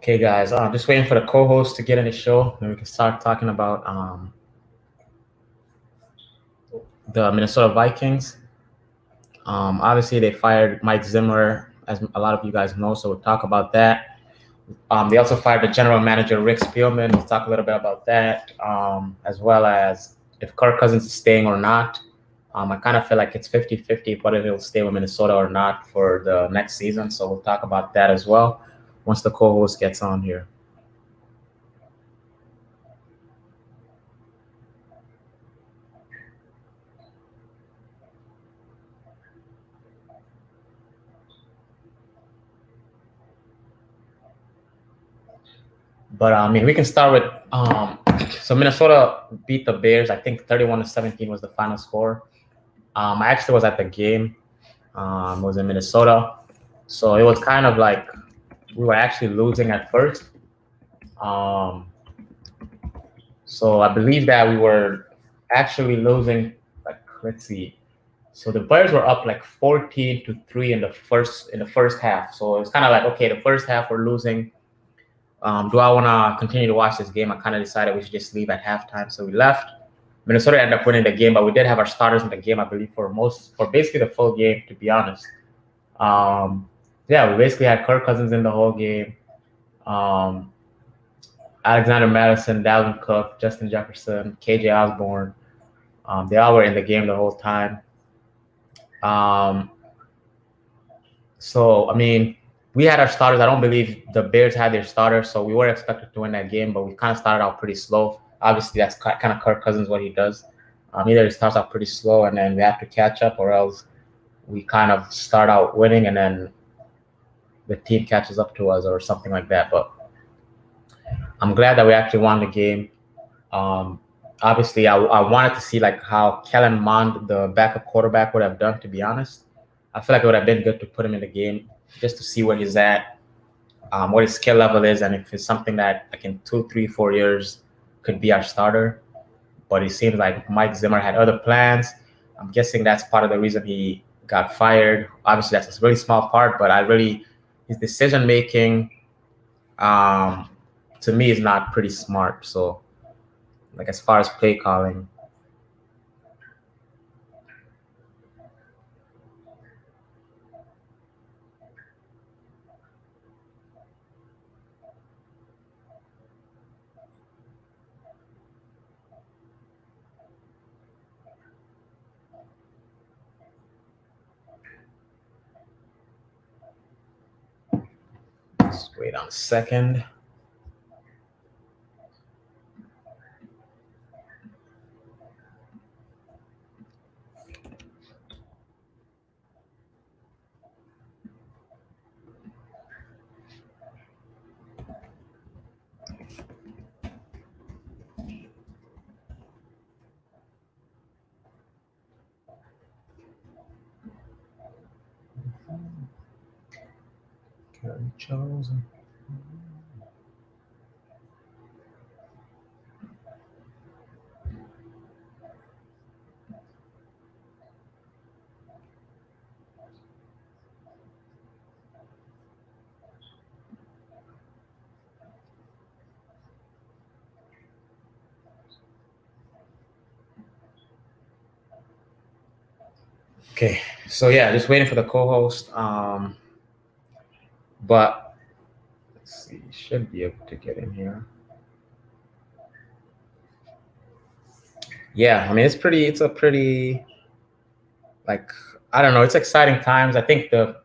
Okay, guys, just waiting for the co-host to get in the show, and we can start talking about the Minnesota Vikings. Obviously, they fired Mike Zimmer, as a lot of you guys know, so we'll talk about that. They also fired the general manager, Rick Spielman. We'll talk a little bit about that, as well as if Kirk Cousins is staying or not. I kind of feel like it's 50-50 whether he'll stay with Minnesota or not for the next season, so we'll talk about that as well once the co-host gets on here. But I mean, we can start with so Minnesota beat the Bears. I think 31-17 was the final score. I actually was at the game. It was in Minnesota, so it was kind of like we were actually losing at first. So I believe that we were actually losing. Like, let's see. So the Bears were up like 14-3 in the first half. So it was kind of like, okay, the first half we're losing. Do I want to continue to watch this game? I kind of decided we should just leave at halftime, so we left. Minnesota ended up winning the game, but we did have our starters in the game, I believe, for basically the full game, to be honest. Yeah, we basically had Kirk Cousins in the whole game. Alexander Madison, Dalvin Cook, Justin Jefferson, KJ Osborne. They all were in the game the whole time. So, I mean, we had our starters. I don't believe the Bears had their starters, so we were expected to win that game, but we kind of started out pretty slow. Obviously, that's kind of Kirk Cousins what he does. Either he starts out pretty slow, and then we have to catch up, or else we kind of start out winning, and then the team catches up to us, or something like that. But I'm glad that we actually won the game. Obviously, I wanted to see like how Kellen Mond, the backup quarterback, would have done. To be honest, I feel like it would have been good to put him in the game just to see where he's at, what his skill level is, and if it's something that like in 2, 3, 4 years could be our starter. But it seems like Mike Zimmer had other plans. I'm guessing that's part of the reason he got fired. Obviously, that's a really small part, but his decision making, to me, is not pretty smart. So, like as far as play calling. Just wait on a second. Chosen. Okay, so yeah, just waiting for the co-host. But let's see, should be able to get in here. Yeah, I mean it's a pretty like I don't know, it's exciting times. I think the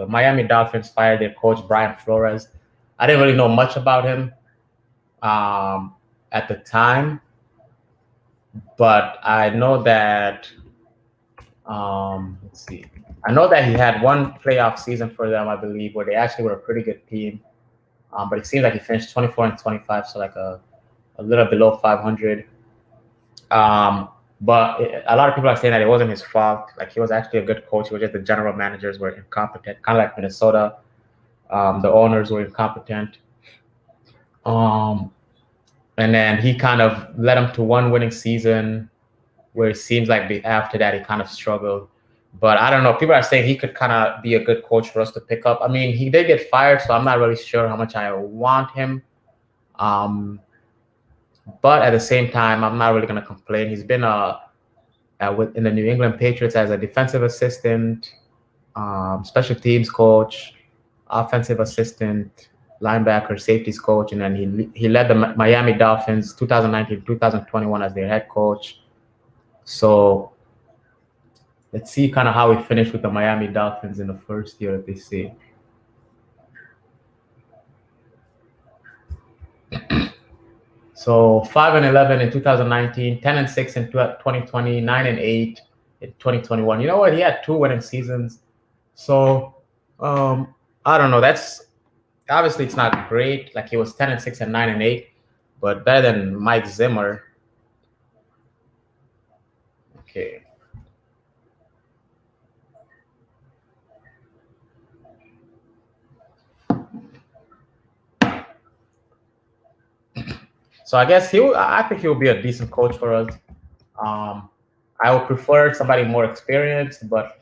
Miami Dolphins fired their coach Brian Flores. I didn't really know much about him at the time, but I know that let's see. I know that he had one playoff season for them, I believe, where they actually were a pretty good team. But it seems like he finished 24-25, so like a little below 500. But a lot of people are saying that it wasn't his fault. Like he was actually a good coach. It was just the general managers were incompetent, kind of like Minnesota. The owners were incompetent. And then he kind of led them to one winning season, where it seems like after that he kind of struggled. But I don't know. People are saying he could kind of be a good coach for us to pick up. I mean, he did get fired, so I'm not really sure how much I want him. But at the same time, I'm not really going to complain. He's been in the New England Patriots as a defensive assistant, special teams coach, offensive assistant, linebacker, safeties coach, and then he led the Miami Dolphins 2019-2021 as their head coach. So let's see kind of how he finished with the Miami Dolphins in the first year that they see. So 5-11 in 2019, 10-6 in 2020, 9-8 in 2021. You know what? He had 2 winning seasons. So I don't know. That's obviously it's not great. Like he was 10-6 and 9-8, but better than Mike Zimmer. Okay. So I guess I think he will be a decent coach for us. I would prefer somebody more experienced, but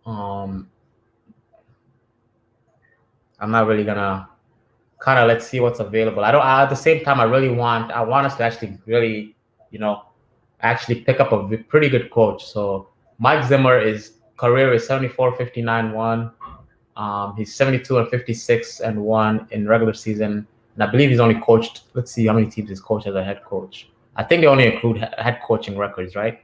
I'm not really gonna kind of let's see what's available. At the same time, I want us to actually really, actually pick up a pretty good coach. So Mike Zimmer career is 74-59-1. He's 72-56-1 in regular season. And I believe he's only coached, let's see how many teams he's coached as a head coach. I think they only include head coaching records, right?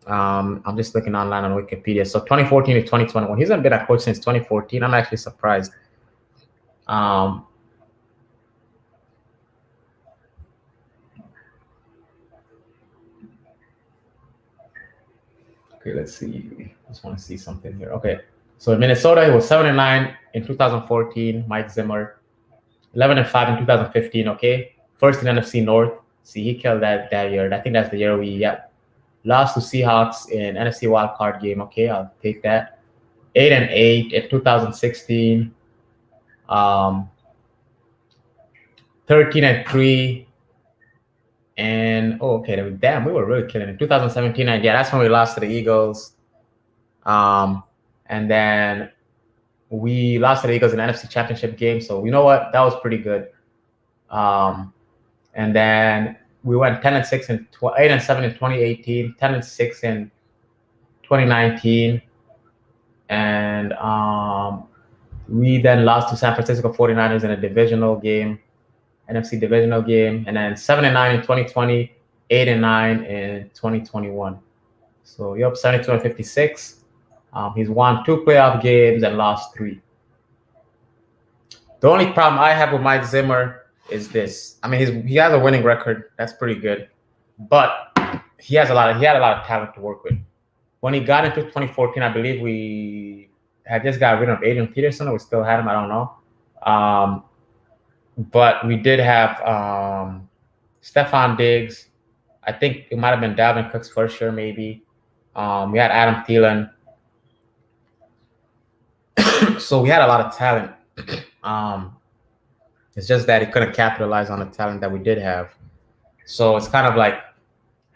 I'm just looking online on Wikipedia. So 2014 to 2021. He hasn't been a coach since 2014. I'm actually surprised. Okay, let's see. Just want to see something here. Okay. So in Minnesota, he was 7-9 in 2014, Mike Zimmer. 11-5 in 2015, okay? First in NFC North. See, he killed that year. I think that's the year we lost to Seahawks in NFC wildcard game. Okay, I'll take that. 8-8 in 2016. 13-3. And okay, damn, we were really killing it. 2017, and that's when we lost to the Eagles. And then we lost to the Eagles in the NFC Championship game. So you know what? That was pretty good. And then we went 10-6 and 8-7 in 2018, 10-6 in 2019, and we then lost to San Francisco 49ers in a divisional game, NFC divisional game, and then 7-9 in 2020, 8-9 in 2021. So 72-56. He's won 2 playoff games and lost 3. The only problem I have with Mike Zimmer is this. I mean, he has a winning record. That's pretty good, but he had a lot of talent to work with. When he got into 2014, I believe we had just got rid of Adrian Peterson, or we still had him. I don't know. But we did have Stephon Diggs. I think it might have been Dalvin Cook's first year, maybe. We had Adam Thielen. So we had a lot of talent. It's just that he couldn't capitalize on the talent that we did have. So it's kind of like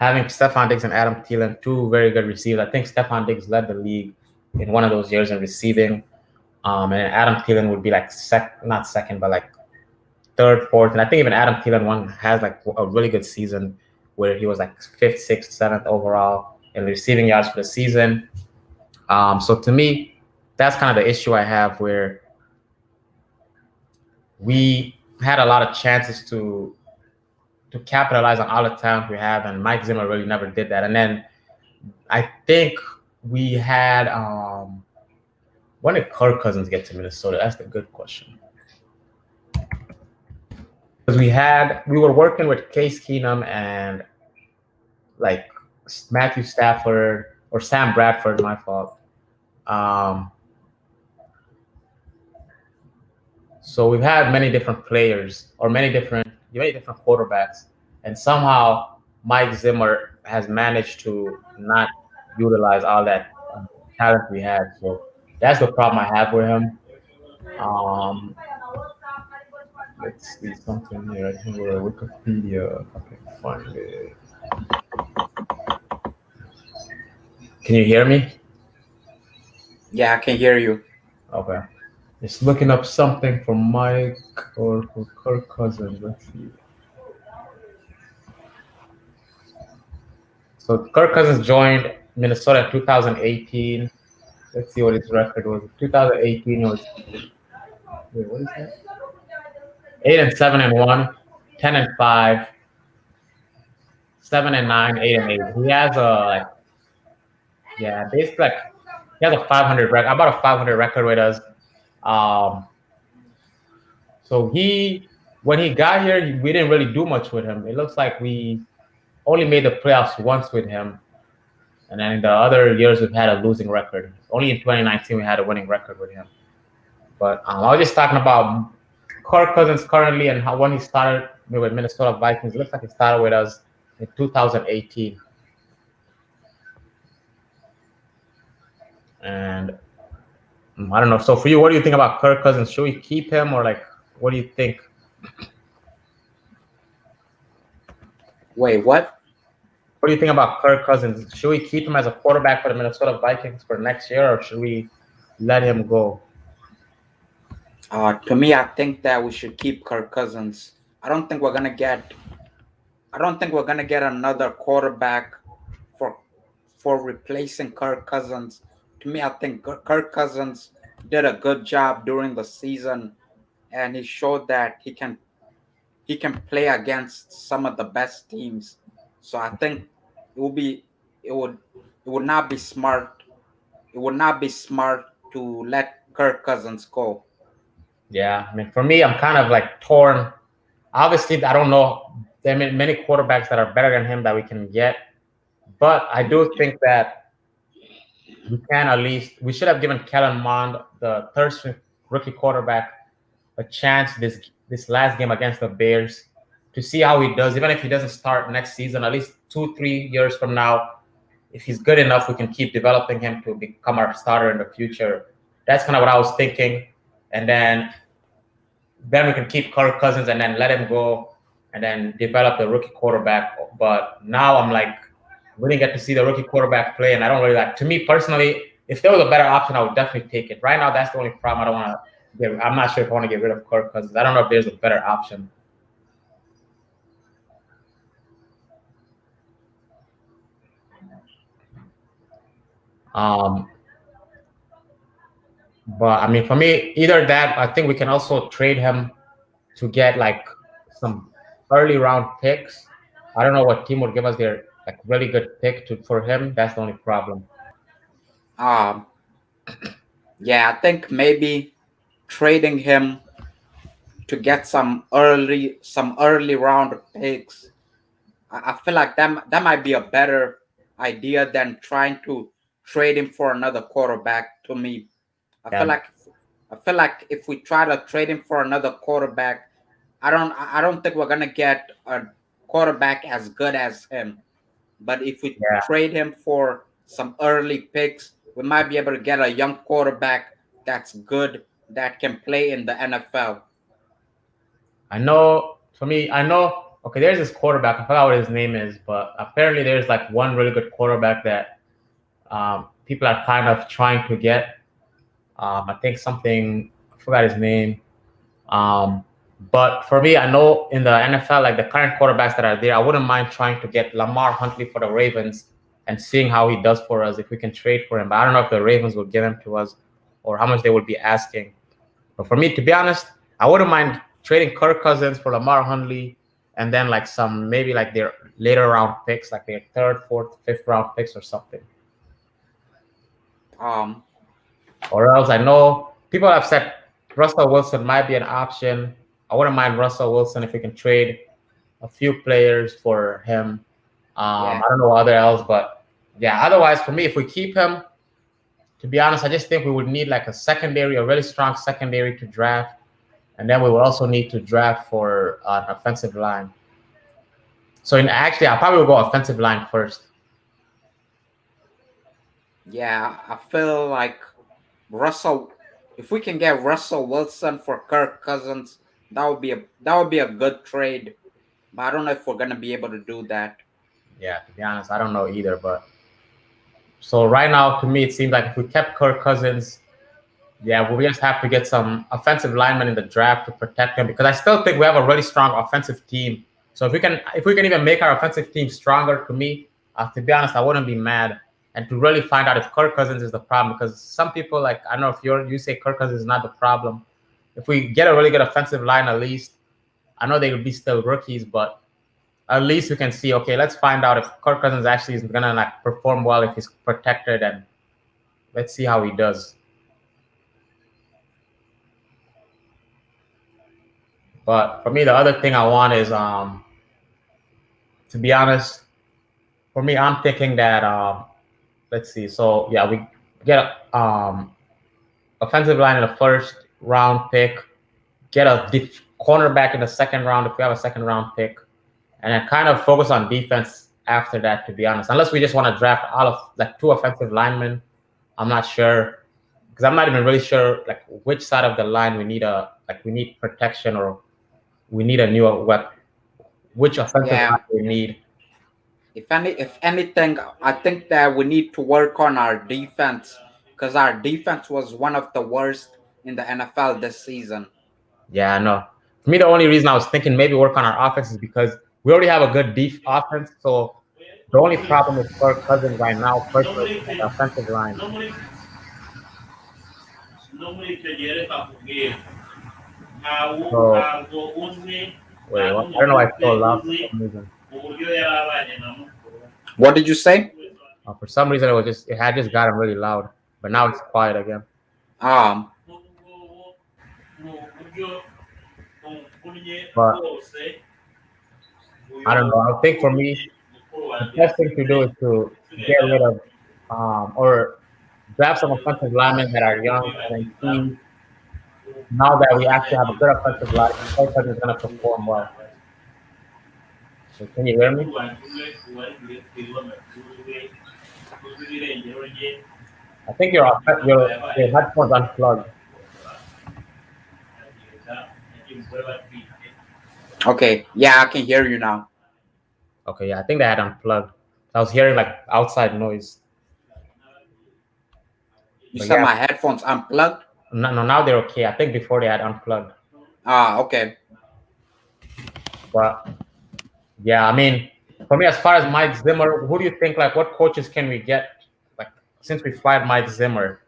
having Stephon Diggs and Adam Thielen, 2 very good receivers. I think Stephon Diggs led the league in one of those years in receiving. And Adam Thielen would be like not second, but like 3rd, 4th. And I think even Adam Thielen has like a really good season where he was like 5th, 6th, 7th overall in receiving yards for the season. So to me, that's kind of the issue I have, where we had a lot of chances to capitalize on all the talent we have, and Mike Zimmer really never did that. And then I think we had when did Kirk Cousins get to Minnesota? That's the good question. Because we were working with Case Keenum and like Matthew Stafford or Sam Bradford, my fault. So we've had many different players or many different quarterbacks, and somehow Mike Zimmer has managed to not utilize all that talent we had. So that's the problem I have with him. Um, let's see something here. I think we're Wikipedia. If I can find it. Can you hear me? Yeah, I can hear you. Okay. Just looking up something for Mike or for Kirk Cousins. Let's see. So Kirk Cousins joined Minnesota in 2018. Let's see what his record was. 2018 was wait, what is that? 8-7-1, 10-5, 7-9, 8-8. He has a like basically like he has a 500 record. About a 500 record with us. Um, so he when he got here, we didn't really do much with him. It looks like we only made the playoffs once with him, and then in the other years we've had a losing record. Only in 2019 we had a winning record with him. But I was just talking about Kirk Cousins currently and how when he started with Minnesota Vikings. It looks like he started with us in 2018. And I don't know. So for you, what do you think about Kirk Cousins? Should we keep him or like what do you think? Wait, what? What do you think about Kirk Cousins? Should we keep him as a quarterback for the Minnesota Vikings for next year or should we let him go? To me, I think that we should keep Kirk Cousins. I don't think we're gonna get. I don't think we're gonna get another quarterback for for replacing Kirk Cousins. To me, I think Kirk Cousins did a good job during the season, and he showed that he can play against some of the best teams. So I think it will be it would it would not be smart. It would not be smart to let Kirk Cousins go. Yeah, I mean, for me, I'm kind of like torn. Obviously, I don't know. There are many quarterbacks that are better than him that we can get, but I do think that we can at least we should have given Kellen Mond, the third string rookie quarterback, a chance this last game against the Bears to see how he does. Even if he doesn't start next season, at least 2-3 years from now, if he's good enough, we can keep developing him to become our starter in the future. That's kind of what I was thinking, and then we can keep Kirk Cousins and then let him go and then develop the rookie quarterback. But now I'm like, we didn't get to see the rookie quarterback play, and I don't really like. To me personally, if there was a better option, I would definitely take it. Right now, that's the only problem. I don't want to get. I'm not sure if I want to get rid of Kirk Cousins. I don't know if there's a better option. Um, but I mean, for me, either that, I think we can also trade him to get like some early round picks. I don't know what team would give us their like really good pick for him. That's the only problem. Um, yeah, I think maybe trading him to get some early round picks. I feel like that might be a better idea than trying to trade him for another quarterback. To me, I feel Yeah, like I feel like if we try to trade him for another quarterback, I don't think we're gonna get a quarterback as good as him. But if we yeah. trade him for some early picks, we might be able to get a young quarterback that's good that can play in the NFL. I know for me, I know okay, there's this quarterback, I forgot what his name is, but apparently there's like one really good quarterback that people are kind of trying to get. I think something I forgot his name. Um, but for me, I know in the NFL, like the current quarterbacks that are there, I wouldn't mind trying to get Lamar Huntley for the Ravens and seeing how he does for us if we can trade for him. But I don't know if the Ravens will give him to us or how much they would be asking. But for me, to be honest, I wouldn't mind trading Kirk Cousins for Lamar Huntley and then like some maybe like their later round picks, like their third, fourth, fifth round picks or something. Um, Or else I know people have said Russell Wilson might be an option. I wouldn't mind Russell Wilson if we can trade a few players for him. yeah, I don't know other else, but yeah. Otherwise, for me, if we keep him, to be honest, I just think we would need like a secondary, a really strong secondary to draft, and then we will also need to draft for an offensive line. So actually, I probably will go offensive line first. Yeah, I feel like Russell. If we can get Russell Wilson for Kirk Cousins, that would be a good trade. But I don't know if we're gonna be able to do that. Yeah, to be honest, I don't know either. But so right now, to me, it seems like if we kept Kirk Cousins, yeah, we just have to get some offensive linemen in the draft to protect him because I still think we have a really strong offensive team. So if we can even make our offensive team stronger, to be honest, I wouldn't be mad. And to really find out if Kirk Cousins is the problem, because some people like I don't know if you say Kirk Cousins is not the problem. If we get a really good offensive line, at least I know they will be still rookies, but at least we can see. Okay, let's find out if Kirk Cousins actually is gonna like perform well if he's protected, and let's see how he does. But for me, the other thing I want is, to be honest, for me, I'm thinking that let's see. So yeah, we get a offensive line in the first round pick, get a cornerback in the second round if we have a second round pick, and then kind of focus on defense after that. To be honest, unless we just want to draft all of like two offensive linemen, I'm not sure because I'm not even really sure like which side of the line we need protection or we need a new what which offensive Yeah. line we need. If anything, I think that we need to work on our defense because our defense was one of the worst in the NFL this season. Yeah, I know. For me, the only reason I was thinking maybe work on our offense is because we already have a good deep offense. So the only problem with Kirk Cousins right now, personally, is on the offensive line. So wait, what? I don't know why it's so loud for some reason. What did you say? For some reason, it had just gotten really loud, but now it's quiet again. Um, But I don't know. I think for me, the best thing to do is to get rid of or draft some offensive linemen that are young and then see now that we actually have a good offensive line, Kirk Cousins is going to perform well. So can you hear me? I think your headphones unplugged. okay, yeah, I can hear you now. Okay, yeah, I think they had unplugged. I was hearing like outside noise. You But said yeah, my headphones unplugged? no, no, now they're okay. I think before they had unplugged. Okay. But yeah, I mean, for me, as far as Mike Zimmer, who do you think like what coaches can we get like since we fired Mike Zimmer?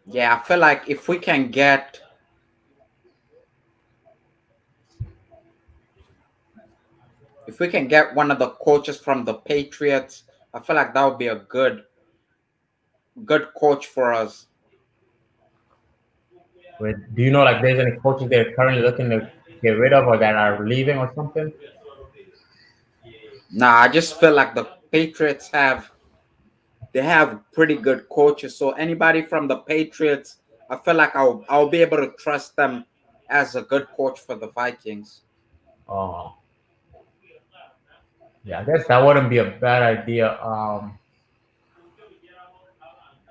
Yeah, I feel like if we can get one of the coaches from the Patriots, I feel like that would be a good coach for us. Do you know like there's any coaches they're currently looking to get rid of or that are leaving or something? Nah, I just feel like the Patriots have pretty good coaches. So anybody from the Patriots, I feel like I'll be able to trust them as a good coach for the Vikings. Oh, yeah, I guess that wouldn't be a bad idea.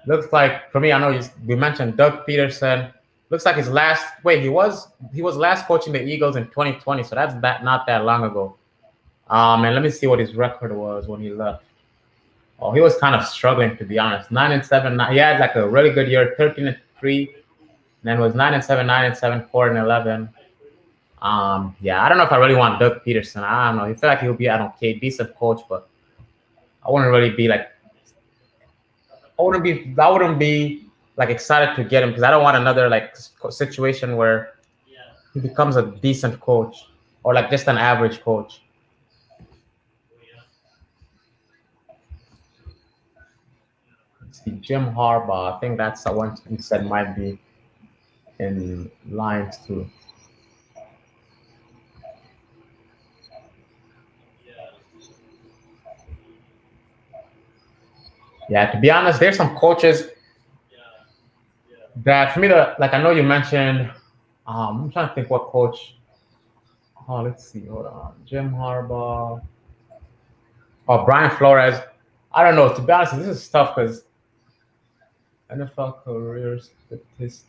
Looks like for me, I know we mentioned Doug Peterson. Looks like his last wait, he was last coaching the Eagles in 2020, so that's not that long ago. And let me see what his record was when he left. Oh, he was kind of struggling to be honest. 9-7. He had like a really good year, 13-3. Then was 9-7, 9-7, 4-11. Yeah, I don't know if I really want Doug Peterson. I don't know. He feel like he'll be an okay, decent coach, but I wouldn't really be like I wouldn't be like excited to get him because I don't want another like situation where he becomes a decent coach or like just an average coach. Let's see, Jim Harbaugh. I think that's the one you said might be in lines too. Yeah, to be honest, there's some coaches. That for me, the like I know you mentioned. I'm trying to think what coach. Oh, let's see. Hold on. Jim Harbaugh. Oh, Brian Flores. I don't know. To be honest, this is tough because NFL career statistics.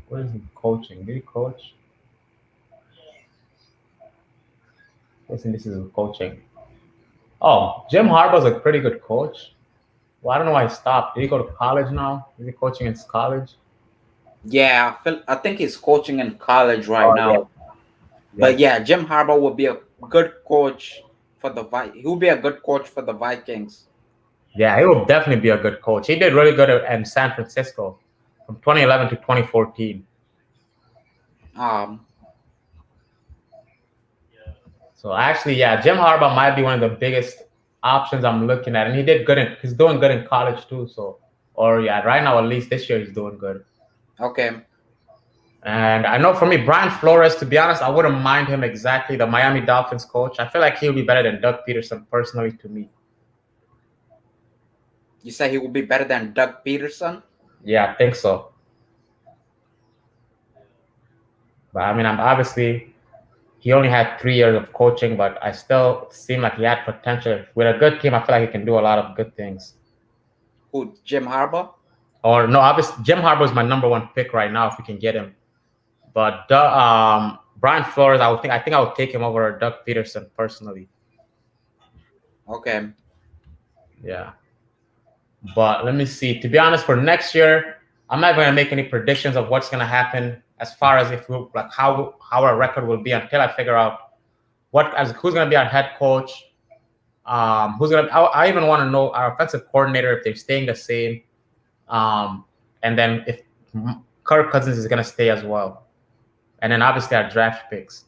What is he coaching? Did he coach? Listen, this is coaching. Oh, Jim Harbaugh's a pretty good coach. Well, I don't know why he stopped. Did he go to college now? Is he coaching in college? Yeah, I think he's coaching in college right Oh yeah, now. yeah, But yeah, Jim Harbaugh will be a good coach for the He will be a good coach for the Vikings. yeah. He will definitely be a good coach. He did really good in San Francisco from 2011 to 2014. Um, So actually, yeah, Jim Harbaugh might be one of the biggest options I'm looking at, and he did good in. He's doing good in college too. So, or yeah, right now at least this year he's doing good. okay. And I know for me, Brian Flores, to be honest, I wouldn't mind him exactly, the Miami Dolphins coach. I feel like he'll be better than Doug Peterson personally to me. You say he will be better than Doug Peterson? Yeah, I think so. But I mean, I'm obviously he only had 3 years of coaching, but I still seem like he had potential. With a good team, I feel like he can do a lot of good things. Who, Jim Harbaugh? Or no, obviously Jim Harbaugh is my number one pick right now if we can get him. But Brian Flores, I think I would take him over Doug Peterson personally. Okay. Yeah. But let me see. To be honest, for next year, I'm not going to make any predictions of what's going to happen as far as if we like how our record will be until I figure out who's going to be our head coach. Who's going to? I even want to know our offensive coordinator if they're staying the same, um, and then if Kirk Cousins is going to stay as well, and then obviously our draft picks.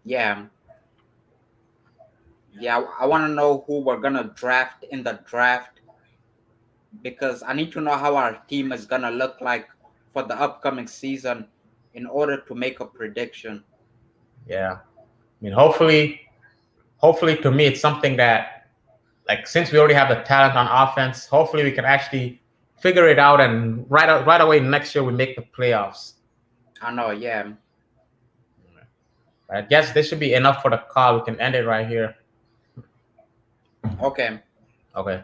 Yeah. Yeah, I want to know who we're going to draft in the draft because I need to know how our team is going to look like for the upcoming season in order to make a prediction. Yeah, I mean, hopefully to me it's something that like since we already have the talent on offense, hopefully we can actually figure it out and right away next year we make the playoffs. I know, yeah. I guess this should be enough for the call. We can end it right here. Okay. Okay.